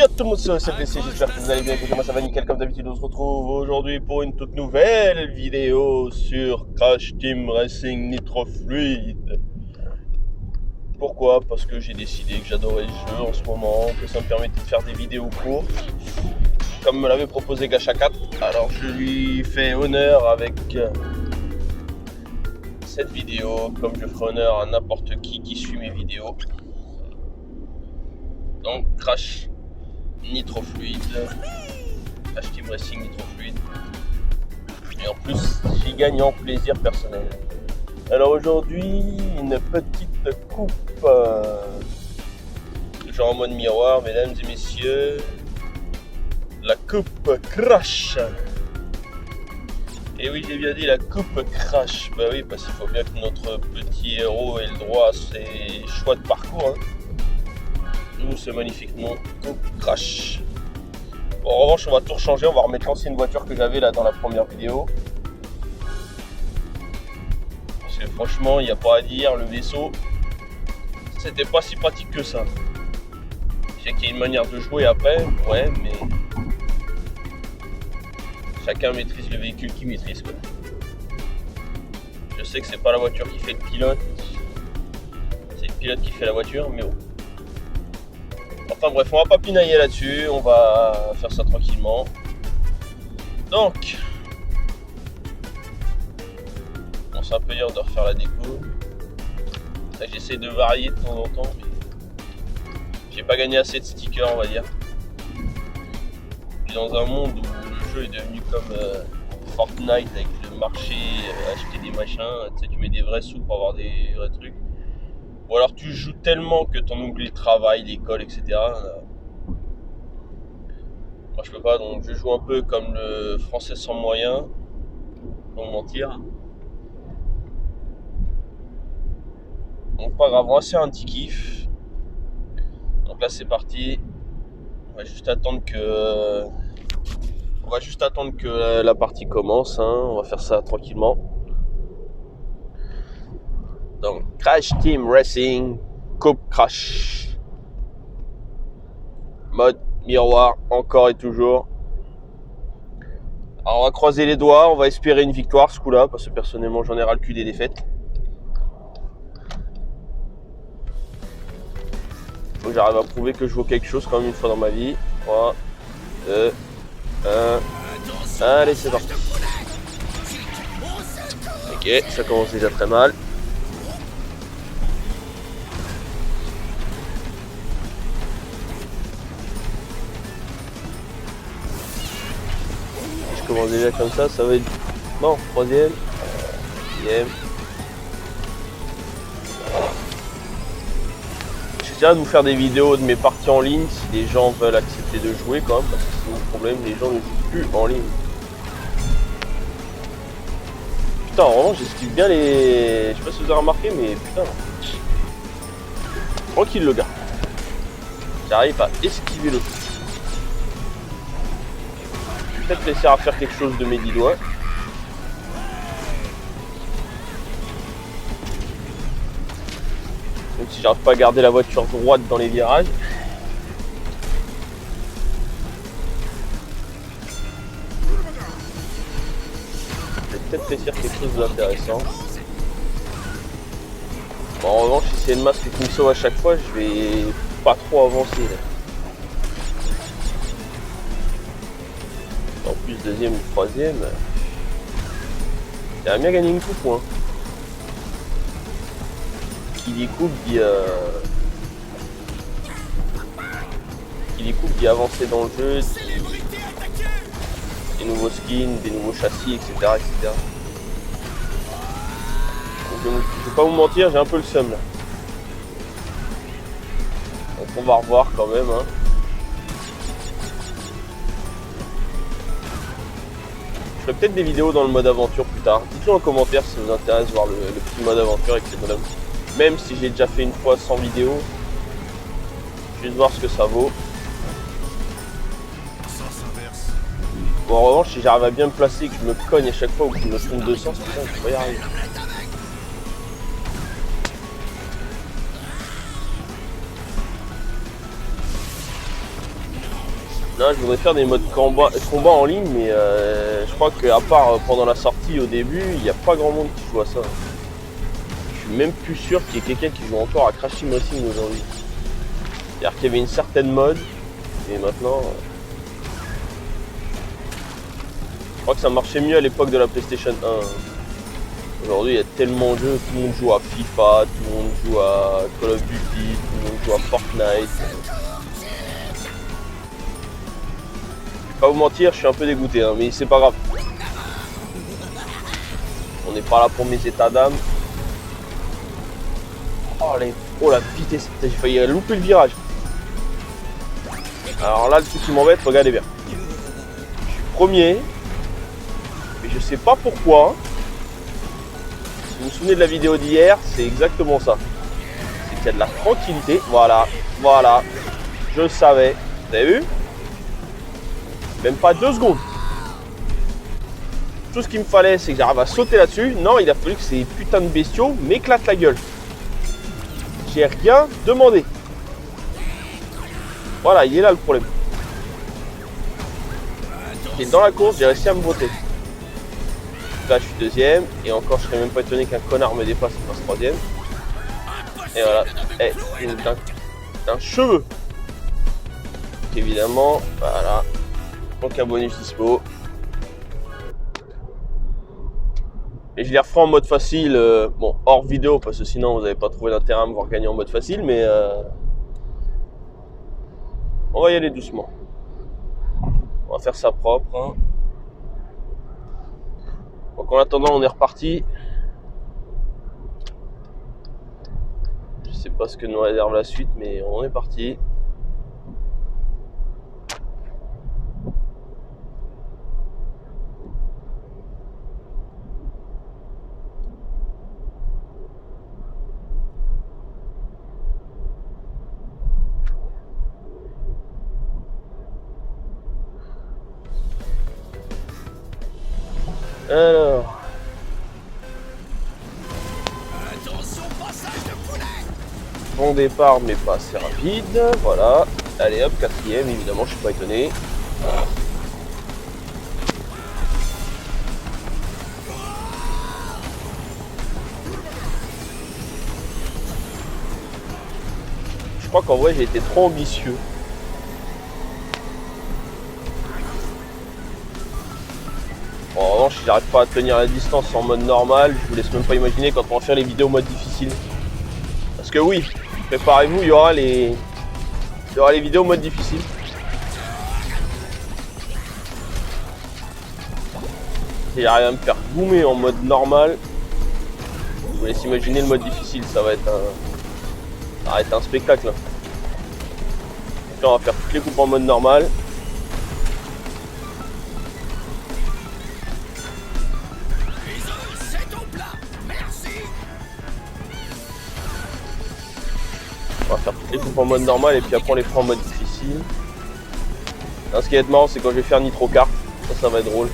à tout le monde, c'est CFDC, j'espère que vous allez bien, écoutez, moi ça va nickel comme d'habitude. On se retrouve aujourd'hui pour une toute nouvelle vidéo sur Crash Team Racing Nitro Fluid. Pourquoi? Parce que j'ai décidé que j'adorais le jeu en ce moment, que ça me permettait de faire des vidéos courtes, comme me l'avait proposé Gacha4. Alors je lui fais honneur avec cette vidéo, comme je ferai honneur à n'importe qui suit mes vidéos. Donc Crash Nitro Fluid, Crash Team Racing Nitro Fluid, et en plus j'y gagne en plaisir personnel. Alors aujourd'hui une petite coupe genre en mode miroir, mesdames et messieurs, la coupe Crash. Et oui, j'ai bien dit la coupe Crash. Bah oui, parce qu'il faut bien que notre petit héros ait le droit à ses choix de parcours, hein. Nous, ce magnifiquement coupe Crash. Bon, en revanche, on va tout rechanger. On va remettre l'ancienne voiture que j'avais là dans la première vidéo. Parce que franchement, il n'y a pas à dire, le vaisseau, c'était pas si pratique que ça. Je sais qu'il y a une manière de jouer après, ouais, mais chacun maîtrise le véhicule qu'il maîtrise, quoi. Je sais que c'est pas la voiture qui fait le pilote, c'est le pilote qui fait la voiture, mais bon. Enfin bref, on va pas pinailler là-dessus, on va faire ça tranquillement. Donc, bon, c'est un peu dur de refaire la déco. Là, j'essaie de varier de temps en temps, mais j'ai pas gagné assez de stickers, on va dire. Puis dans un monde où le jeu est devenu comme Fortnite avec le marché, acheter des machins, tu sais, tu mets des vrais sous pour avoir des vrais trucs. Ou alors tu joues tellement que t'en oublies le travail, l'école, etc. Moi je peux pas, donc je joue un peu comme le français sans moyens, sans mentir. Donc pas grave, on va se faire un petit kiff. Donc là c'est parti. On va juste attendre que la partie commence, hein. On va faire ça tranquillement. Donc Crash Team Racing Coupe Crash, mode miroir encore et toujours. Alors on va croiser les doigts, on va espérer une victoire ce coup là, parce que personnellement j'en ai ras le cul des défaites. Faut que j'arrive à prouver que je vaux quelque chose quand même une fois dans ma vie. 3, 2, 1. Allez, c'est parti. Ok, ça commence déjà très mal. Je commence déjà comme ça va être... Bon, troisième, deuxième. J'essaierai de vous faire des vidéos de mes parties en ligne si les gens veulent accepter de jouer quand même, parce que c'est mon problème, les gens ne jouent plus en ligne. Putain, vraiment j'esquive bien les... Je sais pas si vous avez remarqué, mais putain. Tranquille le gars. J'arrive à esquiver le truc. Je vais peut-être laisser à faire quelque chose de mes 10 doigts. Même si j'arrive pas à garder la voiture droite dans les virages. Je vais peut-être réussir quelque chose d'intéressant. Bon, en revanche, si c'est le masque qui me sauve à chaque fois, je vais pas trop avancer là. En plus, deuxième ou troisième, j'aimerais bien gagner une coupe, hein. Qui dit coupe dit avancer dans le jeu, des nouveaux skins, des nouveaux châssis, etc. etc. Donc, je vais pas vous mentir, j'ai un peu le seum là. Donc on va revoir quand même, hein. Je ferai peut-être des vidéos dans le mode aventure plus tard. Dites-le en commentaire si ça vous intéresse de voir le petit mode aventure avec les bonhommes. Même si j'ai déjà fait une fois sans vidéo, juste voir ce que ça vaut. Bon, en revanche, si j'arrive à bien me placer et que je me cogne à chaque fois ou que je me trompe de sens, putain, je peux y arriver. Non, je voudrais faire des modes combat en ligne, mais je crois qu'à part pendant la sortie au début, il n'y a pas grand monde qui joue à ça. Je suis même plus sûr qu'il y ait quelqu'un qui joue encore à Crash Team Racing aujourd'hui. C'est-à-dire qu'il y avait une certaine mode, et maintenant... je crois que ça marchait mieux à l'époque de la PlayStation 1. Aujourd'hui, il y a tellement de jeux, tout le monde joue à FIFA, tout le monde joue à Call of Duty, tout le monde joue à Fortnite. Je vais pas vous mentir, je suis un peu dégoûté, hein, mais c'est pas grave. On n'est pas là pour mes états d'âme. Oh la vitesse, j'ai failli louper le virage. Alors là, le truc qui m'embête, regardez bien. Je suis premier, mais je sais pas pourquoi. Si vous vous souvenez de la vidéo d'hier, c'est exactement ça. C'est qu'il y a de la tranquillité. Voilà, je savais. Vous avez vu? Même pas 2 secondes. Tout ce qu'il me fallait, c'est que j'arrive à sauter là-dessus. Non, il a fallu que ces putains de bestiaux m'éclatent la gueule. J'ai rien demandé. Voilà, il est là le problème. Et dans la course, j'ai réussi à me botter. Là, je suis deuxième. Et encore, je serais même pas étonné qu'un connard me dépasse et fasse troisième. Et voilà. D'un cheveu. Évidemment, voilà. Donc un bonus dispo. Et je les referai en mode facile, bon, hors vidéo, parce que sinon vous n'avez pas trouvé d'intérêt à me voir gagner en mode facile, mais on va y aller doucement. On va faire ça propre. Hein. Donc en attendant, on est reparti. Je sais pas ce que nous réserve la suite, mais on est parti. Alors. Bon départ, mais pas assez rapide. Voilà. Allez hop, 4ème, évidemment, je suis pas étonné. Voilà. Je crois qu'en vrai, j'ai été trop ambitieux. Bon, en revanche, si j'arrive pas à tenir la distance en mode normal, je vous laisse même pas imaginer quand on va faire les vidéos en mode difficile. Parce que oui, préparez-vous, il y aura les vidéos en mode difficile. Si j'arrive à me faire boomer en mode normal, je vous laisse imaginer le mode difficile, ça va être un spectacle. Donc là, on va faire toutes les coupes en mode normal. On va faire toutes les coupes en mode normal et puis après on les fera en mode difficile. Alors, ce qui va être marrant, c'est quand je vais faire Nitro Kart. Ça va être drôle.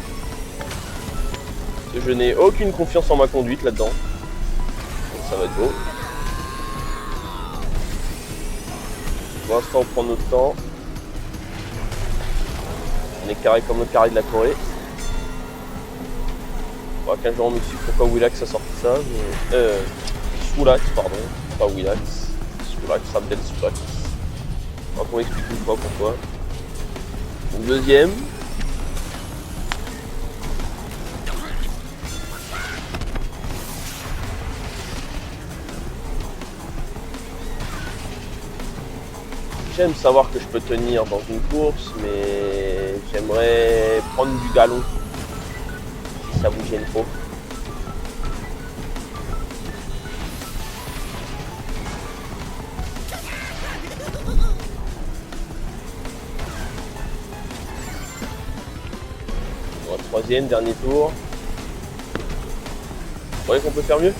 Parce que je n'ai aucune confiance en ma conduite là-dedans. Donc ça va être beau. Pour l'instant, on prend notre temps. On est carré comme le carré de la Corée. Il faudra qu'un jour on m'explique pourquoi Willax a sorti ça. Mais... Soulax, pardon. Pas Willax. Soulax, Abdel Soulax. On va m'expliquer une fois pourquoi. Donc, deuxième. J'aime savoir que je peux tenir dans une course, mais j'aimerais prendre du galon, si ça vous gêne trop. Bon, troisième, dernier tour. Vous croyez qu'on peut faire mieux?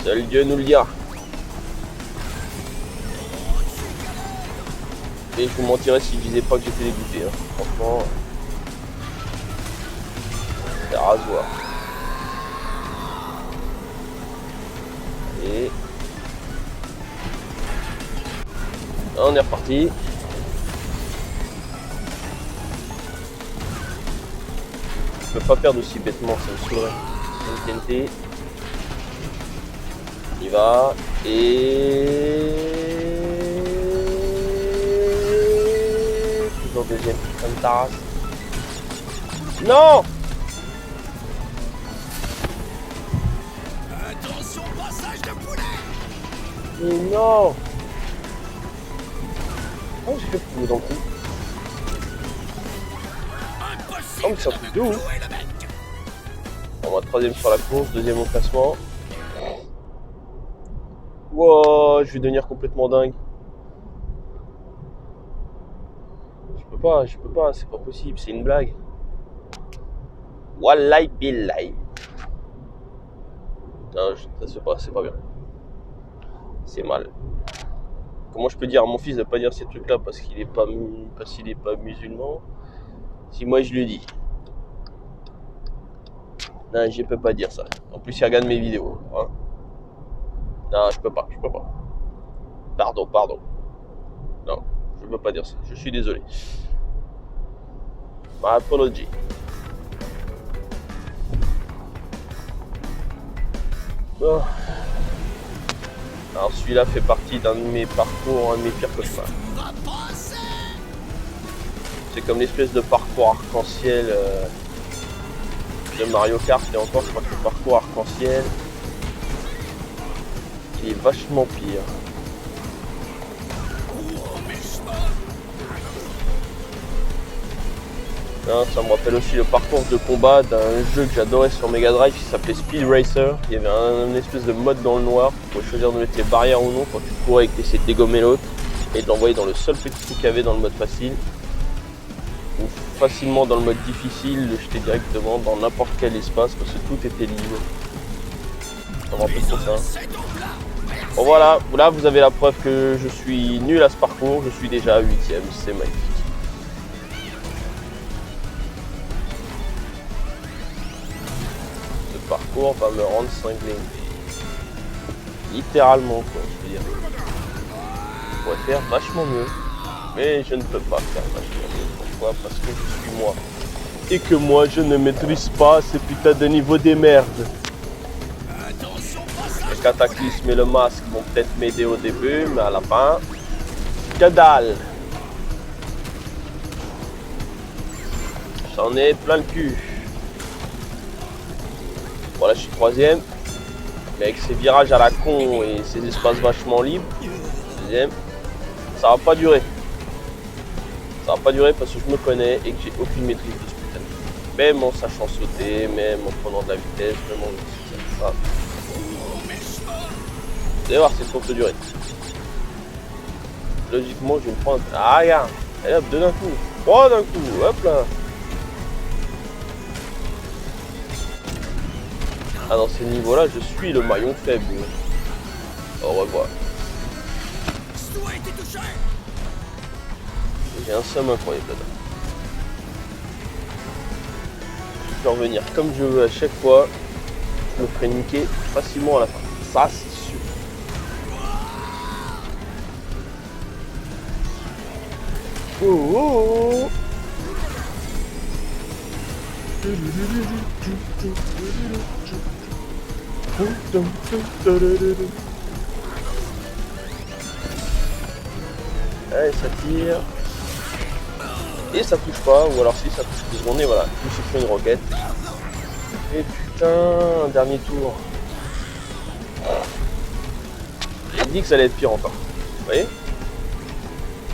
Seul Dieu nous le dira. Et je vous mentirais si je disais pas que j'étais dégoûté. Hein. Franchement, c'est rasoir. Et on est reparti. peux pas perdre aussi bêtement, ça me saoulerait. Une TNT. On y va. Et... toujours deuxième. Comme Taras. Non! Attention, passage de poulet! Mais non! Comment j'ai fait pour vous dans le coup? Oh, mais c'est un truc de ouf! On va troisième sur la course, deuxième au classement. Wow, je vais devenir complètement dingue. Je peux pas, c'est pas possible, c'est une blague. Wallahi billahi. Non, c'est pas bien. C'est mal. Comment je peux dire à mon fils de pas dire ces trucs-là parce qu'il est pas musulman? Si moi je lui dis. Non, je peux pas dire ça. En plus, il regarde mes vidéos. Hein. Non, je peux pas. Pardon. Non, je peux pas dire ça. Je suis désolé. My apology. Bon. Alors celui-là fait partie d'un de mes parcours, un de mes pires cauchemars. C'est comme l'espèce de parcours arc-en-ciel de Mario Kart, et encore je crois que le parcours arc-en-ciel il est vachement pire. Non, ça me rappelle aussi le parcours de combat d'un jeu que j'adorais sur Mega Drive qui s'appelait Speed Racer. Il y avait un espèce de mode dans le noir, tu pouvais choisir de mettre les barrières ou non quand tu courais et que tu essayais de dégommer l'autre et de l'envoyer dans le seul petit trou qu'il y avait dans le mode facile. Ou facilement dans le mode difficile, le jeter directement dans n'importe quel espace parce que tout était libre. Ça me rappelle trop ça. Bon voilà, là vous avez la preuve que je suis nul à ce parcours, je suis déjà à 8ème, c'est magnifique. Ce parcours va me rendre cinglé. Littéralement quoi, je veux dire. Je pourrais faire vachement mieux, mais je ne peux pas faire vachement mieux. Pourquoi? Parce que je suis moi. Et que moi je ne maîtrise pas ces putains de niveaux des merdes. Le cataclysme et le masque vont peut-être m'aider au début, mais à la fin, que dalle. J'en ai plein le cul. Bon là je suis troisième, mais avec ces virages à la con et ces espaces vachement libres, deuxième, ça va pas durer. Ça va pas durer parce que je me connais et que j'ai aucune maîtrise de ce putain de jeu. Même en sachant sauter, même en prenant de la vitesse, même en ça. Vous allez voir, c'est courte durée. Logiquement, je vais me prendre. Ah, regarde! Allez hop, deux d'un coup. Trois d'un coup. Hop là. Ah, dans ces niveaux-là, je suis le maillon faible. Au revoir. J'ai un somme incroyable là-dedans. Je peux revenir comme je veux à chaque fois. Je me ferai niquer facilement à la fin. Ça, c'est sûr. Oh, oh, oh. Allez, ça tire. Et ça touche pas, ou alors si ça touche 2 secondes, et voilà, je me suis fait une roquette. Et putain, un dernier tour. J'ai dit que ça allait être pire encore. Vous voyez?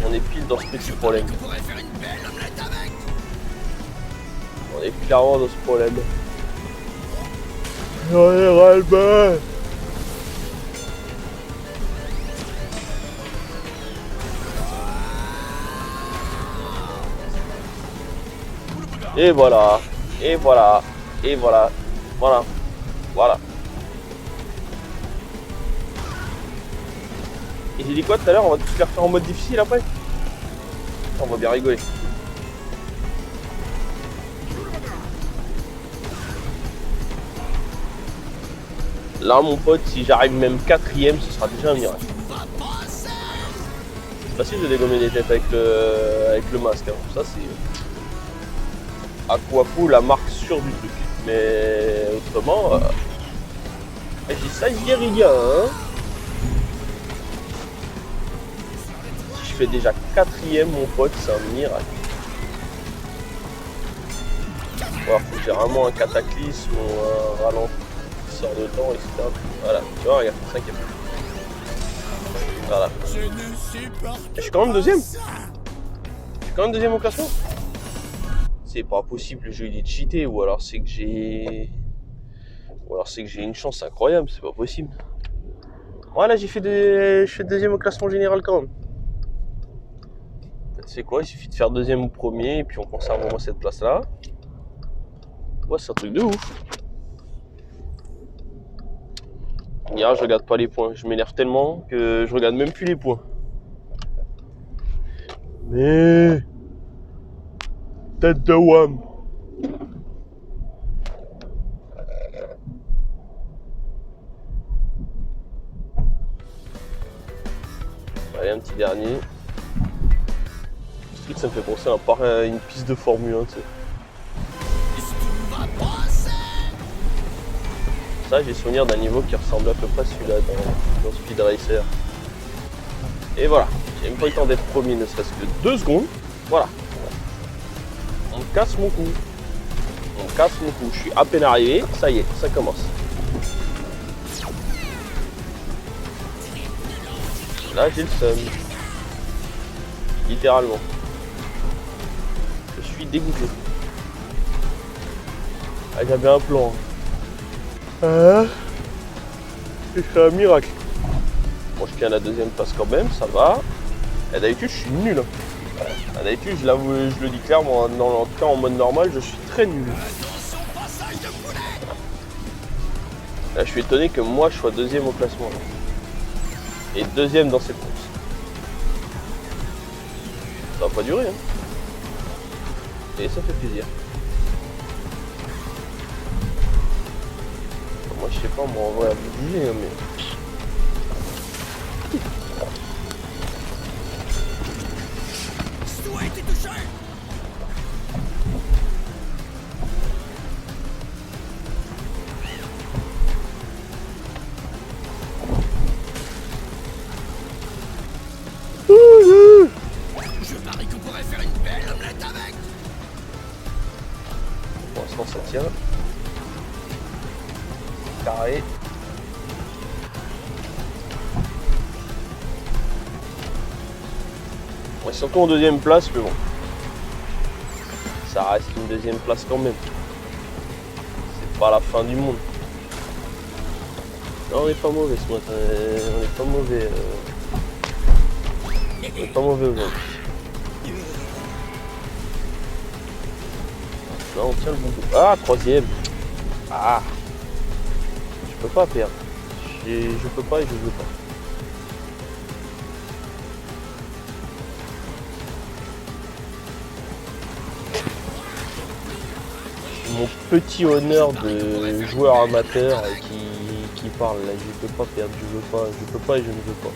On est pile dans ce petit problème. On est clairement dans ce problème. J'en ai ras-le-bol. Et voilà, et voilà, et voilà, voilà. Et j'ai dit quoi tout à l'heure, on va tous les refaire en mode difficile après? On va bien rigoler. Là mon pote, si j'arrive même 4ème, ce sera déjà un miracle. C'est facile de dégommer les têtes avec le masque, hein. Ça c'est... Aquapo la marque sûre du truc. Mais autrement, j'ai ça guérilla, hein. Si je fais déjà 4ème, mon pote, c'est un miracle. Voilà, faut que j'ai vraiment un cataclysme ou un ralentisseur de temps, etc. Voilà, tu vois, regarde, c'est 5ème. Voilà. Je suis quand même 2ème. Je suis quand même 2ème au classement. C'est pas possible, le jeu il est cheaté, ou alors c'est que j'ai une chance incroyable, c'est pas possible. Voilà, je fais 2ème au classement général quand même. Tu sais quoi, il suffit de faire 2ème ou 1er et puis on conserve au moins cette place là. Ouais, c'est un truc de ouf. Hier, je regarde pas les points, je m'énerve tellement que je regarde même plus les points. Mais tête de WAM. Allez, un petit dernier. Ce truc, ça me fait penser à une piste de Formule 1, tu sais. Ça, j'ai souvenir d'un niveau qui ressemble à peu près à celui-là dans Speed Racer. Et voilà, j'ai même pas eu le temps d'être premier, ne serait-ce que 2 secondes. Voilà. On casse mon cou. On casse mon cou. Je suis à peine arrivé, ça y est, ça commence. Là, j'ai le seum. Littéralement. Je suis dégoûté. Ah, j'avais un plan. C'est un miracle. Bon, je tiens à la 2ème place quand même, ça va. Et d'habitude, je suis nul. D'habitude, je le dis clairement, en tout cas en mode normal, je suis très nul. Là, je suis étonné que moi, je sois 2ème au classement. Et 2ème dans cette course. Ça va pas durer, hein. Et ça fait plaisir. Moi, je sais pas, moi, en vrai, à vous juger, mais... Je parie qu'on pourrait faire une belle omelette avec. Pour l'instant, ça tient. Carré. On est surtout en 2ème place, mais bon. Ça reste une 2ème place quand même. C'est pas la fin du monde. Non, on n'est pas mauvais ce matin. On n'est pas mauvais. On n'est pas mauvais aujourd'hui. Là, on tient le bon coup. Ah, 3ème. Ah. Je peux pas perdre. Je peux pas et je veux pas. Mon petit honneur de joueur amateur qui parle là, je peux pas perdre, je peux pas et je ne veux pas.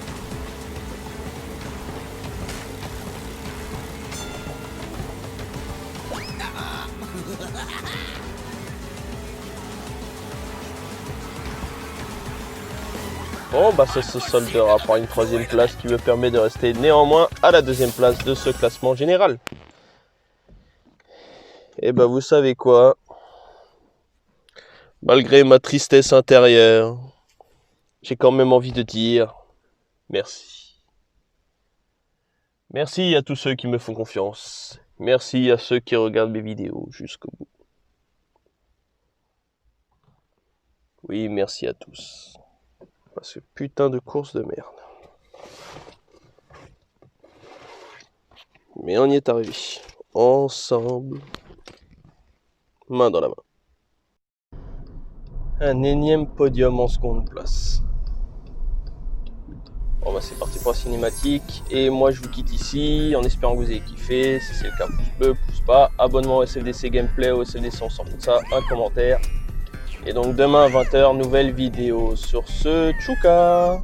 Bon bah ça se soldera par une 3ème place qui me permet de rester néanmoins à la 2ème place de ce classement général. Et bah vous savez quoi, malgré ma tristesse intérieure, j'ai quand même envie de dire merci. Merci à tous ceux qui me font confiance. Merci à ceux qui regardent mes vidéos jusqu'au bout. Oui, merci à tous. Ce putain de course de merde. Mais on y est arrivé. Ensemble. Main dans la main. Un énième podium en seconde place. Bon bah c'est parti pour la cinématique. Et moi je vous quitte ici en espérant que vous ayez kiffé. Si c'est le cas, pouce bleu, pouce pas. Abonnement au SFDC Gameplay, au SFDC on s'en fout de ça. Un commentaire. Et donc demain à 20h, nouvelle vidéo. Sur ce, tchouka!